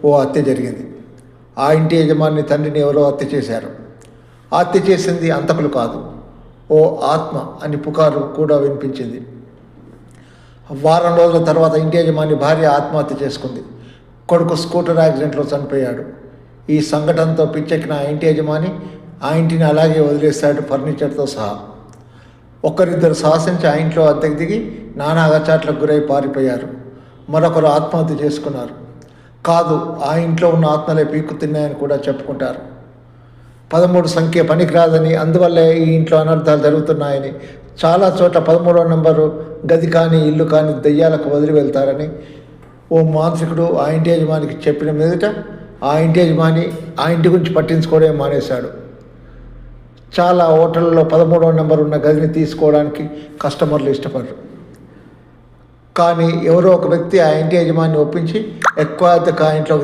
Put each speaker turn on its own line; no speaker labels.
ఓ హత్య జరిగింది. ఆ ఇంటి యజమాని తండ్రిని ఎవరో హత్య చేశారు. హత్య చేసింది అంతకులు కాదు, ఓ ఆత్మ అని పుకారు కూడా వినిపించింది. వారం రోజుల తర్వాత ఇంటి యజమాని భార్య ఆత్మహత్య చేసుకుంది. కొడుకు స్కూటర్ యాక్సిడెంట్లో చనిపోయాడు. ఈ సంఘటనతో పిచ్చెక్కిన ఆ ఇంటి యజమాని ఆ ఇంటిని అలాగే వదిలేశాడు, ఫర్నిచర్తో సహా. ఒకరిద్దరు సాహసించి ఆ ఇంట్లో అద్దెకు దిగి నానా అగచాట్లకు గురై పారిపోయారు. మరొకరు ఆత్మహత్య చేసుకున్నారు. కాదు, ఆ ఇంట్లో ఉన్న ఆత్మలే పీక్కు తిన్నాయని కూడా చెప్పుకుంటారు. 13 సంఖ్య పనికిరాదని, అందువల్లే ఈ ఇంట్లో అనర్థాలు జరుగుతున్నాయని, చాలా చోట్ల 13వ నెంబరు గది కానీ ఇల్లు కానీ దెయ్యాలకు వదిలి వెళ్తారని ఓ మాంత్రికుడు ఆ ఇంటి యజమానికి చెప్పిన మీదట ఆ ఇంటి యజమాని ఆ ఇంటి గురించి పట్టించుకోవడమే మానేశాడు. చాలా హోటళ్ళలో 13వ నెంబర్ ఉన్న గదిని తీసుకోవడానికి కస్టమర్లు ఇష్టపడరు. కానీ ఎవరో ఒక వ్యక్తి ఆ ఇంటి యజమాని ఒప్పించి ఎక్కువ అద్దెకు ఆ ఇంట్లోకి